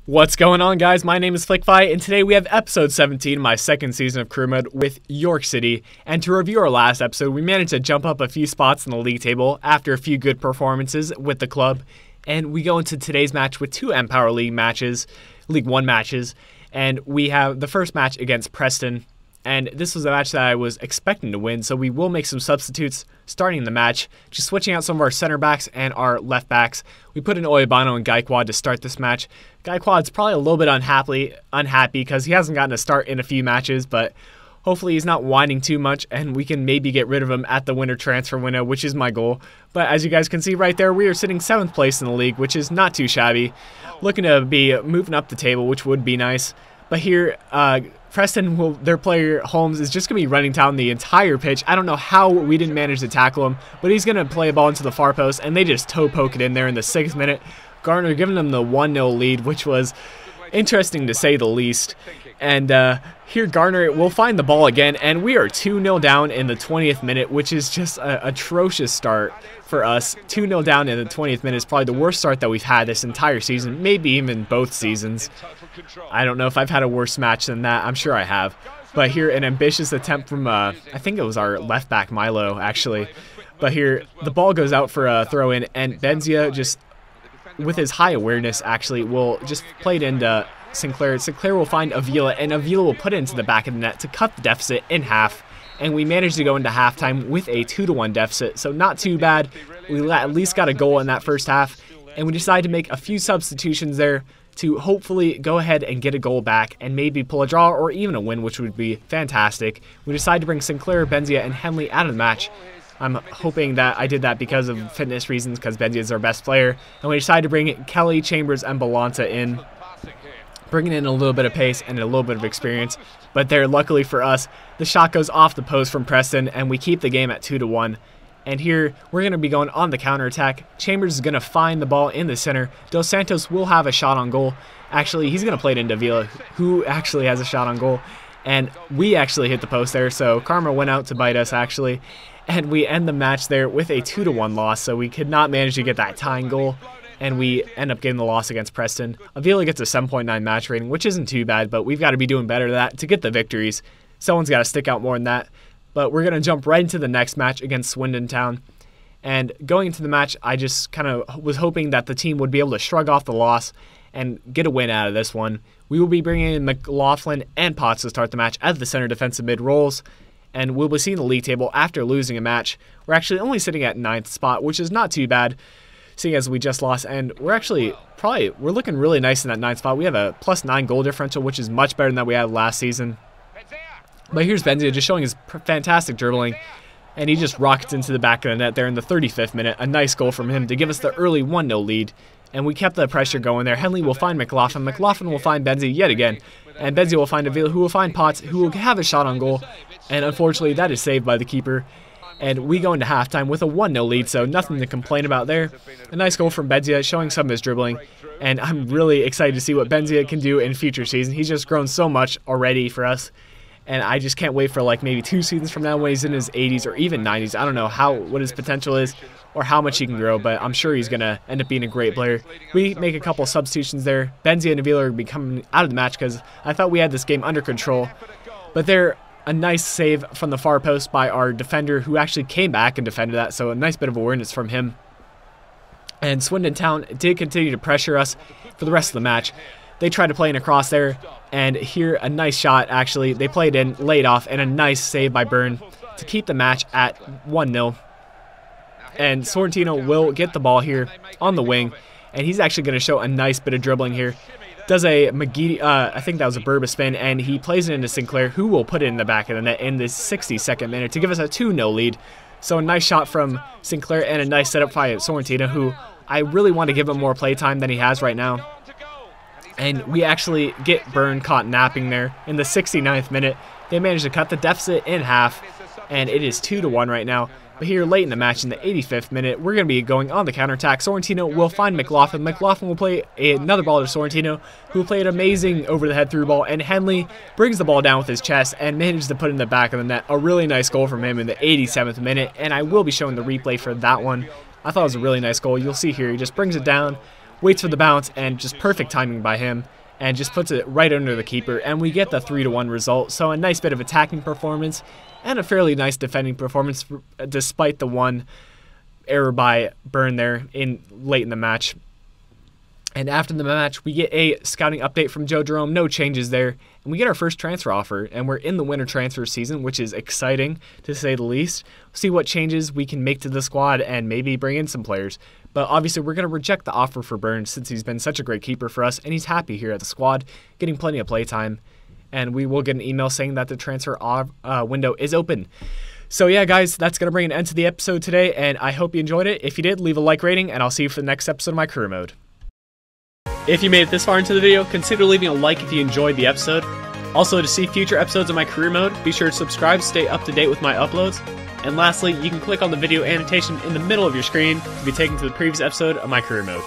What's going on, guys? My name is Flickify, and today we have episode 17, my second season of career mode with York City. And to review our last episode, we managed to jump up a few spots in the league table after a few good performances with the club. And we go into today's match with two Empower League matches, League 1 matches. And we have the first match against Preston. And this was a match that I was expecting to win, so we will make some substitutes starting the match, just switching out some of our center backs and our left backs. We put in Oyebano and Gaikwad to start this match. Gaikwad's probably a little bit unhappy because he hasn't gotten a start in a few matches, but hopefully he's not whining too much and we can maybe get rid of him at the winter transfer window, which is my goal. But as you guys can see right there, we are sitting 7th place in the league, which is not too shabby. Looking to be moving up the table, which would be nice. But here, Preston, their player Holmes, is just going to be running down the entire pitch. I don't know how we didn't manage to tackle him, but he's going to play a ball into the far post, and they just toe poke it in there in the 6th minute. Garner giving them the 1-0 lead, which was interesting to say the least. And here Garner will find the ball again, and we are 2-0 down in the 20th minute, which is just an atrocious start for us. 2-0 down in the 20th minute is probably the worst start that we've had this entire season, maybe even both seasons. I don't know if I've had a worse match than that. I'm sure I have. But here, an ambitious attempt from, I think it was our left back, Milo, actually. But here, the ball goes out for a throw-in, and Benzia just, with his high awareness, actually, will just play it into Sinclair. Sinclair will find Avila, and Avila will put it into the back of the net to cut the deficit in half. And we managed to go into halftime with a 2-1 deficit, so not too bad. We at least got a goal in that first half, and we decided to make a few substitutions there to hopefully go ahead and get a goal back and maybe pull a draw or even a win, which would be fantastic. We decided to bring Sinclair, Benzia, and Henley out of the match. I'm hoping that I did that because of fitness reasons, because Benzia is our best player. And we decided to bring Kelly, Chambers, and Balanta in, bringing in a little bit of pace and a little bit of experience. But there, luckily for us, the shot goes off the post from Preston, and we keep the game at 2-1. And here, we're going to be going on the counterattack. Chambers is going to find the ball in the center. Dos Santos will have a shot on goal. Actually, he's going to play it into Vila, who actually has a shot on goal. And we actually hit the post there, so Karma went out to bite us, actually. And we end the match there with a 2-1 loss, so we could not manage to get that tying goal. And we end up getting the loss against Preston. Avila gets a 7.9 match rating, which isn't too bad, but we've got to be doing better than that to get the victories. Someone's got to stick out more than that. But we're going to jump right into the next match against Swindon Town. And going into the match, I just kind of was hoping that the team would be able to shrug off the loss and get a win out of this one. We will be bringing in McLaughlin and Potts to start the match as the center defensive mid roles. And we'll be seeing the league table after losing a match. We're actually only sitting at 9th spot, which is not too bad, seeing as we just lost. And we're actually we're looking really nice in that 9th spot. We have a +9 goal differential, which is much better than that we had last season. But here's Benzia just showing his fantastic dribbling, and he just rockets into the back of the net there in the 35th minute. A nice goal from him to give us the early 1-0 lead, and we kept the pressure going there. Henley will find McLaughlin. McLaughlin will find Benzia yet again, and Benzia will find Avila, who will find Potts, who will have a shot on goal, and unfortunately that is saved by the keeper. And we go into halftime with a 1-0 lead, so nothing to complain about there. A nice goal from Benzia, showing some of his dribbling, and I'm really excited to see what Benzia can do in future seasons. He's just grown so much already for us. And I just can't wait for like maybe 2 seasons from now when he's in his 80s or even 90s. I don't know what his potential is or how much he can grow, but I'm sure he's going to end up being a great player. We make a couple substitutions there. Benzia and Avila are going to be coming out of the match because I thought we had this game under control. But they're a nice save from the far post by our defender, who actually came back and defended that, so a nice bit of awareness from him. And Swindon Town did continue to pressure us for the rest of the match. They tried to play in a cross there, and here a nice shot, actually. They played in, laid off, and a nice save by Byrne to keep the match at 1-0. And Sorrentino will get the ball here on the wing, and he's actually going to show a nice bit of dribbling here. Does a McGee, I think that was a Burba spin, and he plays it into Sinclair, who will put it in the back of the net in the 62nd minute to give us a 2-0 lead. So a nice shot from Sinclair and a nice setup by Sorrentino, who I really want to give him more play time than he has right now. And we actually get Byrne caught napping there in the 69th minute. They managed to cut the deficit in half, and it is 2-1 right now. But here late in the match in the 85th minute, we're going to be going on the counterattack. Sorrentino will find McLaughlin. McLaughlin will play another ball to Sorrentino, who will play an amazing over-the-head through ball. And Henley brings the ball down with his chest and manages to put it in the back of the net. A really nice goal from him in the 87th minute, and I will be showing the replay for that one. I thought it was a really nice goal. You'll see here, he just brings it down waits for the bounce, and just perfect timing by him, and just puts it right under the keeper, and we get the 3-1 result. So a nice bit of attacking performance and a fairly nice defending performance despite the one error by Burn there late in the match. And after the match, we get a scouting update from Joe Jerome, no changes there, and we get our first transfer offer, and we're in the winter transfer season, which is exciting to say the least. We'll see what changes we can make to the squad and maybe bring in some players. But obviously, we're going to reject the offer for Burns since he's been such a great keeper for us, and he's happy here at the squad, getting plenty of playtime. And we will get an email saying that the transfer window is open. So yeah, guys, that's going to bring an end to the episode today, and I hope you enjoyed it. If you did, leave a like rating, and I'll see you for the next episode of my career mode. If you made it this far into the video, consider leaving a like if you enjoyed the episode. Also, to see future episodes of my career mode, be sure to subscribe to stay up to date with my uploads. And lastly, you can click on the video annotation in the middle of your screen to be taken to the previous episode of my career mode.